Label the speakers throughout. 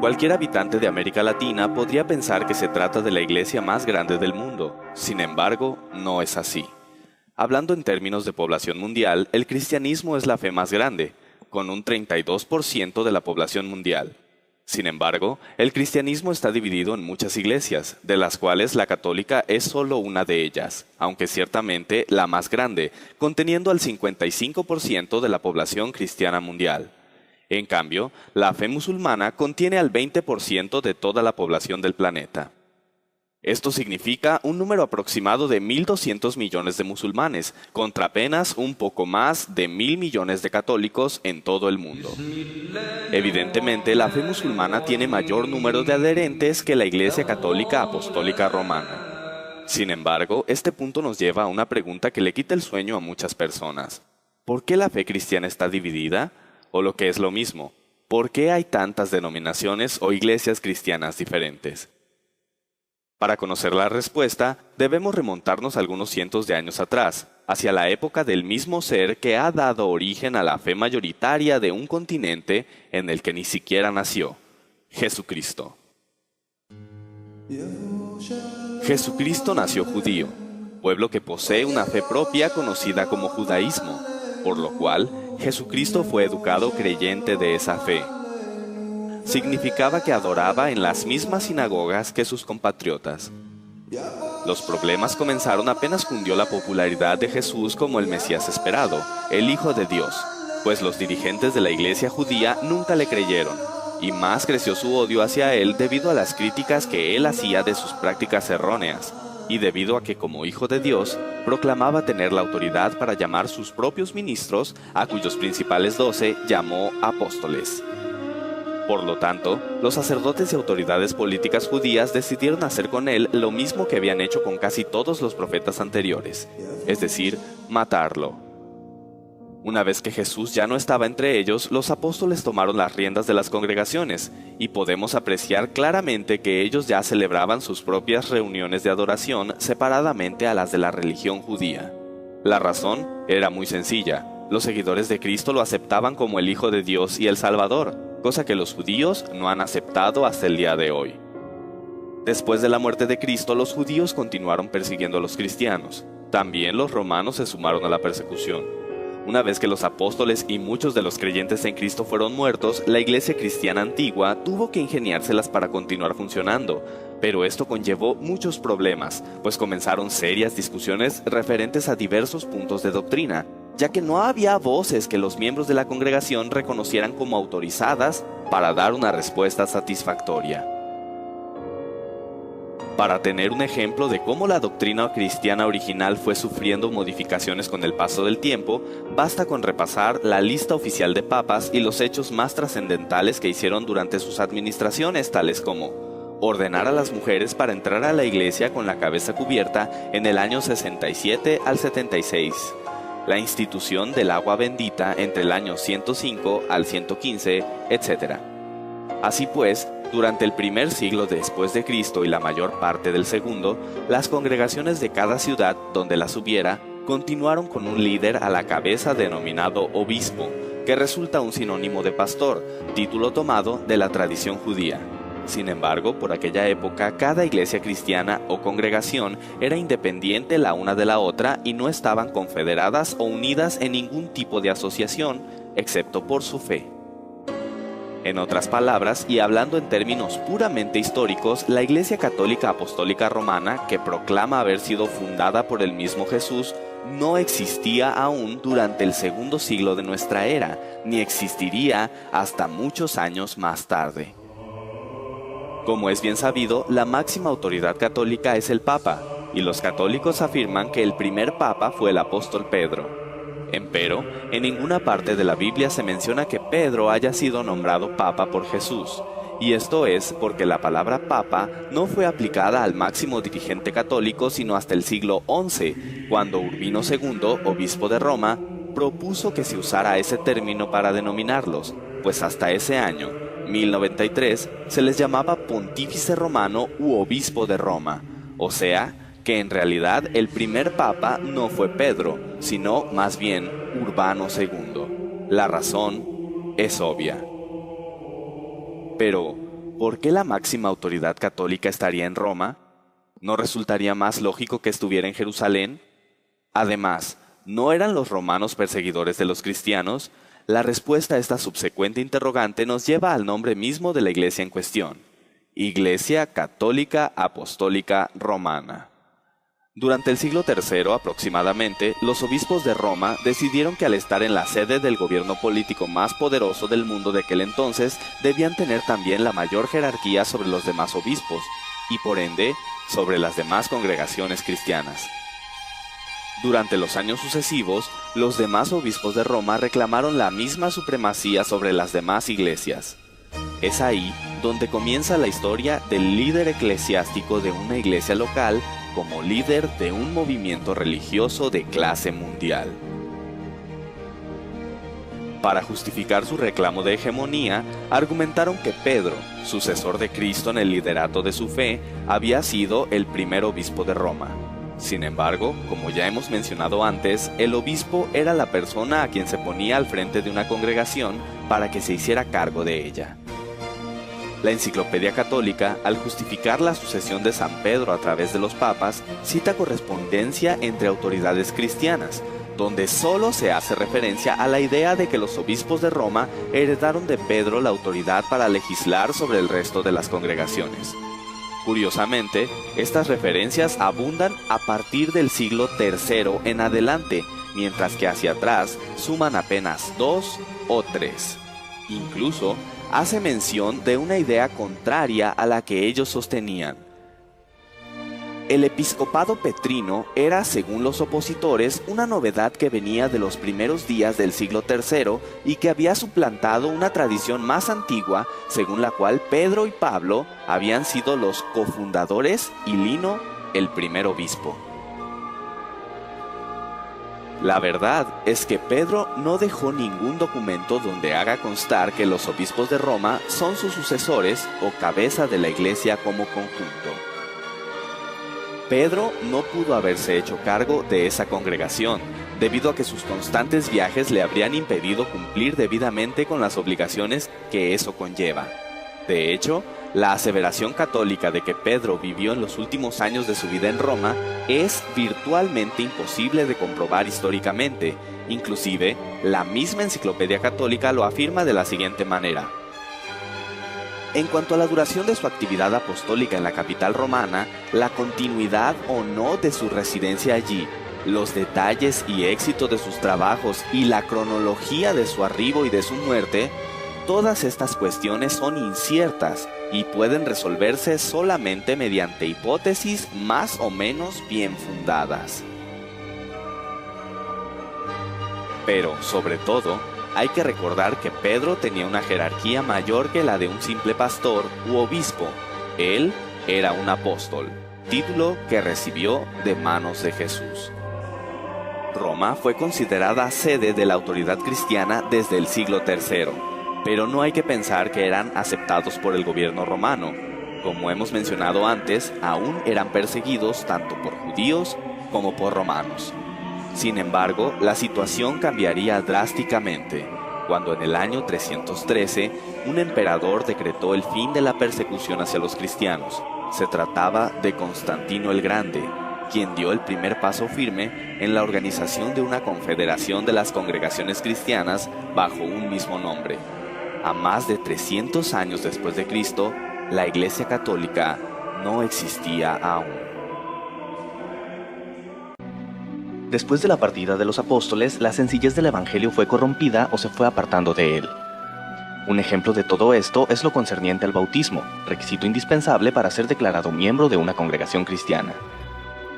Speaker 1: Cualquier habitante de América Latina podría pensar que se trata de la iglesia más grande del mundo. Sin embargo, no es así. Hablando en términos de población mundial, el cristianismo es la fe más grande, con un 32% de la población mundial. Sin embargo, el cristianismo está dividido en muchas iglesias, de las cuales la católica es solo una de ellas, aunque ciertamente la más grande, conteniendo al 55% de la población cristiana mundial. En cambio, la fe musulmana contiene al 20% de toda la población del planeta. Esto significa un número aproximado de 1.200 millones de musulmanes, contra apenas un poco más de 1.000 millones de católicos en todo el mundo. Evidentemente, la fe musulmana tiene mayor número de adherentes que la Iglesia Católica Apostólica Romana. Sin embargo, este punto nos lleva a una pregunta que le quita el sueño a muchas personas. ¿Por qué la fe cristiana está dividida? O lo que es lo mismo, ¿por qué hay tantas denominaciones o iglesias cristianas diferentes? Para conocer la respuesta, debemos remontarnos algunos cientos de años atrás, hacia la época del mismo ser que ha dado origen a la fe mayoritaria de un continente en el que ni siquiera nació, Jesucristo. Jesucristo nació judío, pueblo que posee una fe propia conocida como judaísmo, por lo cual Jesucristo fue educado creyente de esa fe. Significaba que adoraba en las mismas sinagogas que sus compatriotas. Los problemas comenzaron apenas cundió la popularidad de Jesús como el Mesías esperado, el Hijo de Dios, pues los dirigentes de la iglesia judía nunca le creyeron, y más creció su odio hacia él debido a las críticas que él hacía de sus prácticas erróneas, y debido a que como Hijo de Dios, proclamaba tener la autoridad para llamar sus propios ministros, a cuyos principales 12 llamó apóstoles. Por lo tanto, los sacerdotes y autoridades políticas judías decidieron hacer con él lo mismo que habían hecho con casi todos los profetas anteriores, es decir, matarlo. Una vez que Jesús ya no estaba entre ellos, los apóstoles tomaron las riendas de las congregaciones, y podemos apreciar claramente que ellos ya celebraban sus propias reuniones de adoración separadamente a las de la religión judía. La razón era muy sencilla. Los seguidores de Cristo lo aceptaban como el Hijo de Dios y el Salvador, cosa que los judíos no han aceptado hasta el día de hoy. Después de la muerte de Cristo, los judíos continuaron persiguiendo a los cristianos. También los romanos se sumaron a la persecución. Una vez que los apóstoles y muchos de los creyentes en Cristo fueron muertos, la iglesia cristiana antigua tuvo que ingeniárselas para continuar funcionando, pero esto conllevó muchos problemas, pues comenzaron serias discusiones referentes a diversos puntos de doctrina, ya que no había voces que los miembros de la congregación reconocieran como autorizadas para dar una respuesta satisfactoria. Para tener un ejemplo de cómo la doctrina cristiana original fue sufriendo modificaciones con el paso del tiempo, basta con repasar la lista oficial de papas y los hechos más trascendentales que hicieron durante sus administraciones, tales como ordenar a las mujeres para entrar a la iglesia con la cabeza cubierta en el año 67 al 76, la institución del agua bendita entre el año 105 al 115, etc. Así pues, durante el primer siglo después de Cristo y la mayor parte del segundo, las congregaciones de cada ciudad donde las hubiera continuaron con un líder a la cabeza denominado obispo, que resulta un sinónimo de pastor, título tomado de la tradición judía. Sin embargo, por aquella época, cada iglesia cristiana o congregación era independiente la una de la otra y no estaban confederadas o unidas en ningún tipo de asociación, excepto por su fe. En otras palabras, y hablando en términos puramente históricos, la Iglesia Católica Apostólica Romana, que proclama haber sido fundada por el mismo Jesús, no existía aún durante el segundo siglo de nuestra era, ni existiría hasta muchos años más tarde. Como es bien sabido, la máxima autoridad católica es el Papa, y los católicos afirman que el primer Papa fue el apóstol Pedro. Empero, en ninguna parte de la Biblia se menciona que Pedro haya sido nombrado Papa por Jesús, y esto es porque la palabra Papa no fue aplicada al máximo dirigente católico sino hasta el siglo XI, cuando Urbino II, obispo de Roma, propuso que se usara ese término para denominarlos, pues hasta ese año, 1093, se les llamaba Pontífice Romano u Obispo de Roma, o sea, que en realidad el primer papa no fue Pedro, sino más bien Urbano II. La razón es obvia. Pero, ¿por qué la máxima autoridad católica estaría en Roma? ¿No resultaría más lógico que estuviera en Jerusalén? Además, ¿no eran los romanos perseguidores de los cristianos? La respuesta a esta subsecuente interrogante nos lleva al nombre mismo de la iglesia en cuestión: Iglesia Católica Apostólica Romana. Durante el siglo III aproximadamente, los obispos de Roma decidieron que al estar en la sede del gobierno político más poderoso del mundo de aquel entonces, debían tener también la mayor jerarquía sobre los demás obispos, y por ende, sobre las demás congregaciones cristianas. Durante los años sucesivos, los demás obispos de Roma reclamaron la misma supremacía sobre las demás iglesias. Es ahí donde comienza la historia del líder eclesiástico de una iglesia local como líder de un movimiento religioso de clase mundial. Para justificar su reclamo de hegemonía, argumentaron que Pedro, sucesor de Cristo en el liderato de su fe, había sido el primer obispo de Roma. Sin embargo, como ya hemos mencionado antes, el obispo era la persona a quien se ponía al frente de una congregación para que se hiciera cargo de ella. La Enciclopedia Católica, al justificar la sucesión de San Pedro a través de los papas, cita correspondencia entre autoridades cristianas, donde solo se hace referencia a la idea de que los obispos de Roma heredaron de Pedro la autoridad para legislar sobre el resto de las congregaciones. Curiosamente, estas referencias abundan a partir del siglo III en adelante, mientras que hacia atrás suman apenas 2 o 3. Incluso, hace mención de una idea contraria a la que ellos sostenían. El episcopado petrino era, según los opositores, una novedad que venía de los primeros días del siglo III y que había suplantado una tradición más antigua, según la cual Pedro y Pablo habían sido los cofundadores y Lino el primer obispo. La verdad es que Pedro no dejó ningún documento donde haga constar que los obispos de Roma son sus sucesores o cabeza de la iglesia como conjunto. Pedro no pudo haberse hecho cargo de esa congregación, debido a que sus constantes viajes le habrían impedido cumplir debidamente con las obligaciones que eso conlleva. De hecho, la aseveración católica de que Pedro vivió en los últimos años de su vida en Roma es virtualmente imposible de comprobar históricamente. Inclusive, la misma Enciclopedia Católica lo afirma de la siguiente manera. En cuanto a la duración de su actividad apostólica en la capital romana, la continuidad o no de su residencia allí, los detalles y éxito de sus trabajos y la cronología de su arribo y de su muerte, todas estas cuestiones son inciertas y pueden resolverse solamente mediante hipótesis más o menos bien fundadas. Pero, sobre todo, hay que recordar que Pedro tenía una jerarquía mayor que la de un simple pastor u obispo. Él era un apóstol, título que recibió de manos de Jesús. Roma fue considerada sede de la autoridad cristiana desde el siglo III, pero no hay que pensar que eran aceptados por el gobierno romano. Como hemos mencionado antes, aún eran perseguidos tanto por judíos como por romanos. Sin embargo, la situación cambiaría drásticamente, cuando en el año 313, un emperador decretó el fin de la persecución hacia los cristianos. Se trataba de Constantino el Grande, quien dio el primer paso firme en la organización de una confederación de las congregaciones cristianas bajo un mismo nombre. A más de 300 años después de Cristo, la Iglesia Católica no existía aún.
Speaker 2: Después de la partida de los apóstoles, la sencillez del evangelio fue corrompida o se fue apartando de él. Un ejemplo de todo esto es lo concerniente al bautismo, requisito indispensable para ser declarado miembro de una congregación cristiana.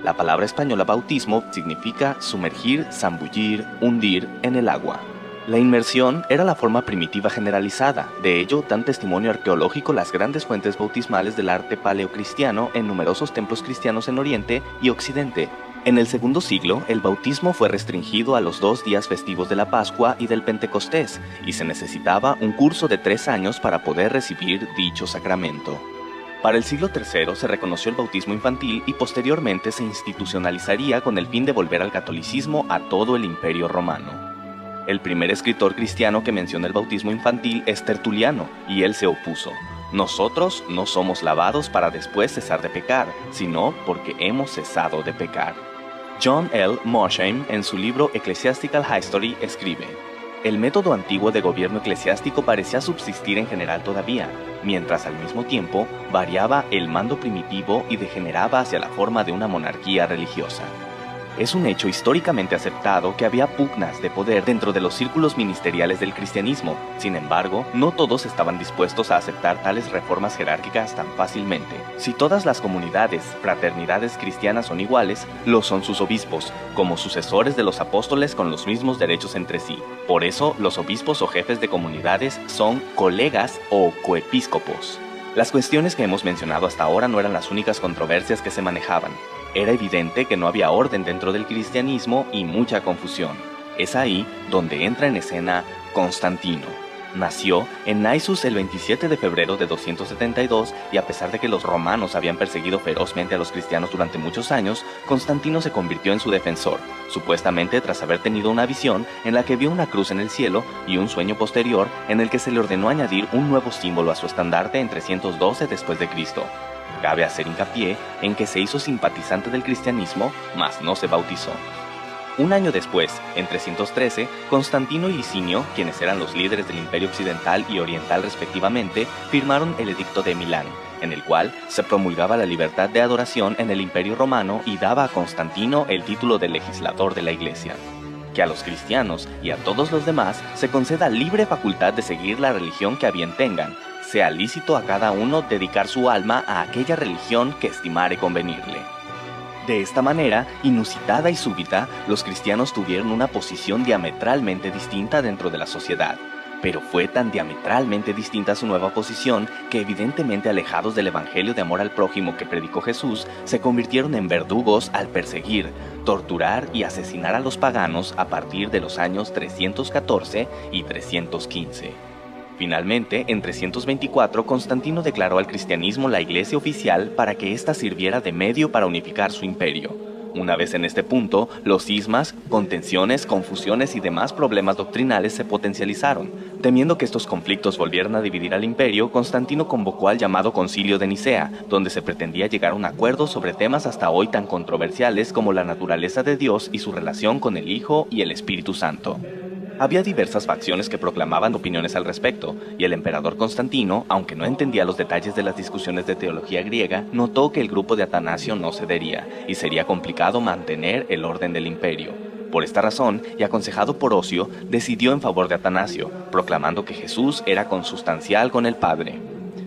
Speaker 2: La palabra española bautismo significa sumergir, zambullir, hundir en el agua. La inmersión era la forma primitiva generalizada, de ello dan testimonio arqueológico las grandes fuentes bautismales del arte paleocristiano en numerosos templos cristianos en Oriente y Occidente. En el segundo siglo, el bautismo fue restringido a los 2 días festivos de la Pascua y del Pentecostés, y se necesitaba un curso de 3 años para poder recibir dicho sacramento. Para el siglo III se reconoció el bautismo infantil y posteriormente se institucionalizaría con el fin de volver al catolicismo a todo el Imperio Romano. El primer escritor cristiano que menciona el bautismo infantil es Tertuliano, y él se opuso. Nosotros no somos lavados para después cesar de pecar, sino porque hemos cesado de pecar. John L. Mosheim, en su libro Ecclesiastical History, escribe: el método antiguo de gobierno eclesiástico parecía subsistir en general todavía, mientras al mismo tiempo variaba el mando primitivo y degeneraba hacia la forma de una monarquía religiosa. Es un hecho históricamente aceptado que había pugnas de poder dentro de los círculos ministeriales del cristianismo. Sin embargo, no todos estaban dispuestos a aceptar tales reformas jerárquicas tan fácilmente. Si todas las comunidades, fraternidades cristianas son iguales, lo son sus obispos, como sucesores de los apóstoles con los mismos derechos entre sí. Por eso, los obispos o jefes de comunidades son colegas o coepiscopos. Las cuestiones que hemos mencionado hasta ahora no eran las únicas controversias que se manejaban. Era evidente que no había orden dentro del cristianismo y mucha confusión. Es ahí donde entra en escena Constantino. Nació en Naissus el 27 de febrero de 272 y a pesar de que los romanos habían perseguido ferozmente a los cristianos durante muchos años, Constantino se convirtió en su defensor, supuestamente tras haber tenido una visión en la que vio una cruz en el cielo y un sueño posterior en el que se le ordenó añadir un nuevo símbolo a su estandarte en 312 después de Cristo. Cabe hacer hincapié en que se hizo simpatizante del cristianismo, mas no se bautizó. Un año después, en 313, Constantino y Licinio, quienes eran los líderes del Imperio Occidental y Oriental respectivamente, firmaron el Edicto de Milán, en el cual se promulgaba la libertad de adoración en el Imperio Romano y daba a Constantino el título de legislador de la Iglesia. Que a los cristianos y a todos los demás se conceda libre facultad de seguir la religión que a bien tengan, sea lícito a cada uno dedicar su alma a aquella religión que estimare convenirle. De esta manera, inusitada y súbita, los cristianos tuvieron una posición diametralmente distinta dentro de la sociedad. Pero fue tan diametralmente distinta su nueva posición que, evidentemente alejados del evangelio de amor al prójimo que predicó Jesús, se convirtieron en verdugos al perseguir, torturar y asesinar a los paganos a partir de los años 314 y 315. Finalmente, en 324, Constantino declaró al cristianismo la iglesia oficial para que ésta sirviera de medio para unificar su imperio. Una vez en este punto, los cismas, contenciones, confusiones y demás problemas doctrinales se potencializaron. Temiendo que estos conflictos volvieran a dividir al imperio, Constantino convocó al llamado Concilio de Nicea, donde se pretendía llegar a un acuerdo sobre temas hasta hoy tan controversiales como la naturaleza de Dios y su relación con el Hijo y el Espíritu Santo. Había diversas facciones que proclamaban opiniones al respecto, y el emperador Constantino, aunque no entendía los detalles de las discusiones de teología griega, notó que el grupo de Atanasio no cedería, y sería complicado mantener el orden del imperio. Por esta razón, y aconsejado por Ocio, decidió en favor de Atanasio, proclamando que Jesús era consustancial con el Padre.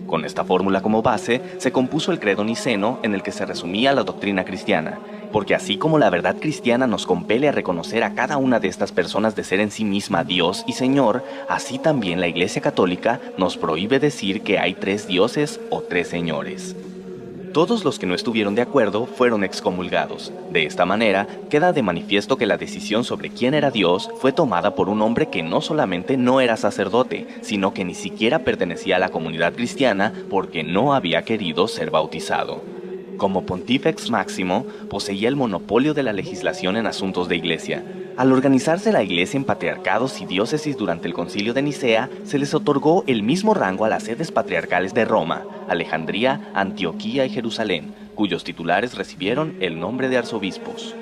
Speaker 2: Con esta fórmula como base, se compuso el credo niceno en el que se resumía la doctrina cristiana, porque así como la verdad cristiana nos compele a reconocer a cada una de estas personas de ser en sí misma Dios y Señor, así también la Iglesia Católica nos prohíbe decir que hay tres dioses o tres señores. Todos los que no estuvieron de acuerdo fueron excomulgados. De esta manera, queda de manifiesto que la decisión sobre quién era Dios fue tomada por un hombre que no solamente no era sacerdote, sino que ni siquiera pertenecía a la comunidad cristiana porque no había querido ser bautizado. Como Pontífex Máximo, poseía el monopolio de la legislación en asuntos de iglesia. Al organizarse la iglesia en patriarcados y diócesis durante el Concilio de Nicea, se les otorgó el mismo rango a las sedes patriarcales de Roma, Alejandría, Antioquía y Jerusalén, cuyos titulares recibieron el nombre de arzobispos.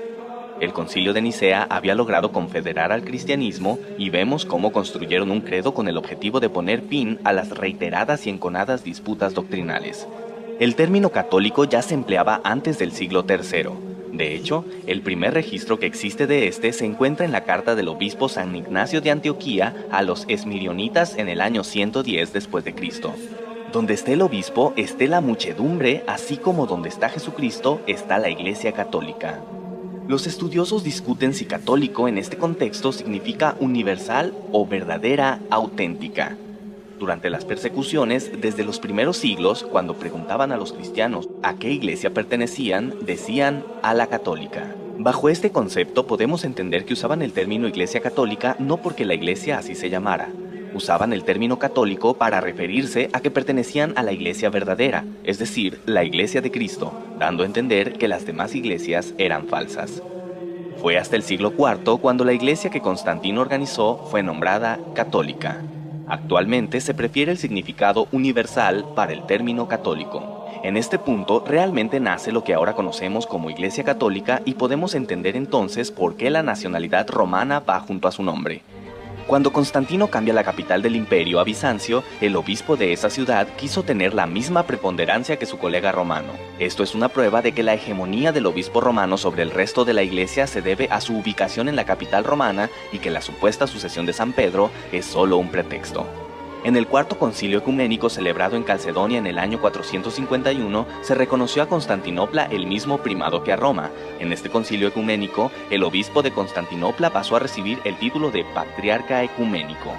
Speaker 2: El Concilio de Nicea había logrado confederar al cristianismo y vemos cómo construyeron un credo con el objetivo de poner fin a las reiteradas y enconadas disputas doctrinales. El término católico ya se empleaba antes del siglo III. De hecho, el primer registro que existe de este se encuentra en la carta del obispo San Ignacio de Antioquía a los esmirionitas en el año 110 después de Cristo. Donde esté el obispo, esté la muchedumbre, así como donde está Jesucristo, está la Iglesia Católica. Los estudiosos discuten si católico en este contexto significa universal o verdadera, auténtica. Durante las persecuciones, desde los primeros siglos, cuando preguntaban a los cristianos a qué iglesia pertenecían, decían a la católica. Bajo este concepto podemos entender que usaban el término iglesia católica no porque la iglesia así se llamara. Usaban el término católico para referirse a que pertenecían a la iglesia verdadera, es decir, la iglesia de Cristo, dando a entender que las demás iglesias eran falsas. Fue hasta el siglo IV cuando la iglesia que Constantino organizó fue nombrada católica. Actualmente se prefiere el significado universal para el término católico. En este punto realmente nace lo que ahora conocemos como Iglesia Católica y podemos entender entonces por qué la nacionalidad romana va junto a su nombre. Cuando Constantino cambia la capital del imperio a Bizancio, el obispo de esa ciudad quiso tener la misma preponderancia que su colega romano. Esto es una prueba de que la hegemonía del obispo romano sobre el resto de la iglesia se debe a su ubicación en la capital romana y que la supuesta sucesión de San Pedro es solo un pretexto. En el Cuarto Concilio Ecuménico celebrado en Calcedonia en el año 451, se reconoció a Constantinopla el mismo primado que a Roma. En este concilio ecuménico, el obispo de Constantinopla pasó a recibir el título de Patriarca Ecuménico.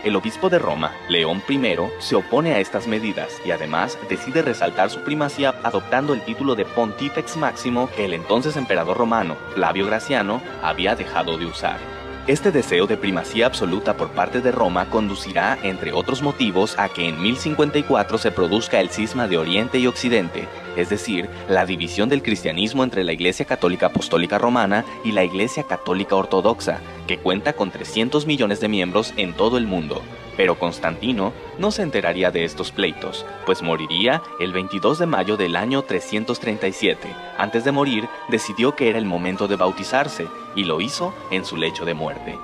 Speaker 2: El obispo de Roma, León I, se opone a estas medidas y además decide resaltar su primacía adoptando el título de Pontifex Máximo que el entonces emperador romano, Flavio Graciano, había dejado de usar. Este deseo de primacía absoluta por parte de Roma conducirá, entre otros motivos, a que en 1054 se produzca el cisma de Oriente y Occidente, es decir, la división del cristianismo entre la Iglesia Católica Apostólica Romana y la Iglesia Católica Ortodoxa, que cuenta con 300 millones de miembros en todo el mundo. Pero Constantino no se enteraría de estos pleitos, pues moriría el 22 de mayo del año 337. Antes de morir, decidió que era el momento de bautizarse, y lo hizo en su lecho de muerte.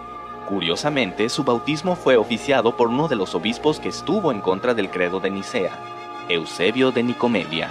Speaker 2: Curiosamente, su bautismo fue oficiado por uno de los obispos que estuvo en contra del credo de Nicea, Eusebio de Nicomedia.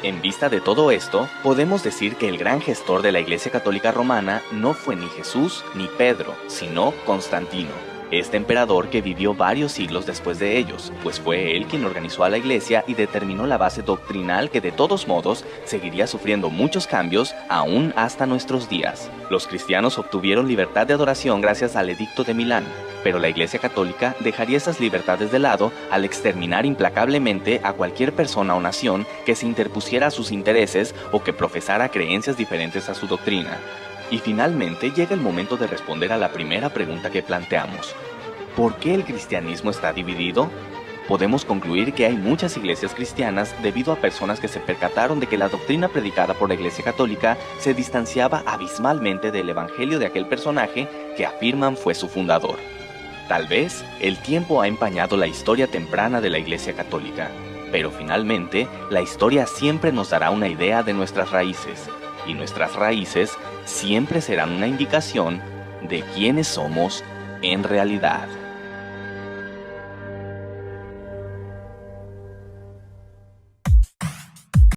Speaker 2: En vista de todo esto, podemos decir que el gran gestor de la Iglesia Católica Romana no fue ni Jesús ni Pedro, sino Constantino, este emperador que vivió varios siglos después de ellos, pues fue él quien organizó a la Iglesia y determinó la base doctrinal que de todos modos seguiría sufriendo muchos cambios aún hasta nuestros días. Los cristianos obtuvieron libertad de adoración gracias al Edicto de Milán, pero la Iglesia Católica dejaría esas libertades de lado al exterminar implacablemente a cualquier persona o nación que se interpusiera a sus intereses o que profesara creencias diferentes a su doctrina. Y finalmente llega el momento de responder a la primera pregunta que planteamos. ¿Por qué el cristianismo está dividido? Podemos concluir que hay muchas iglesias cristianas debido a personas que se percataron de que la doctrina predicada por la Iglesia Católica se distanciaba abismalmente del evangelio de aquel personaje que afirman fue su fundador. Tal vez el tiempo ha empañado la historia temprana de la Iglesia Católica, pero finalmente la historia siempre nos dará una idea de nuestras raíces, y nuestras raíces siempre serán una indicación de quiénes somos en realidad.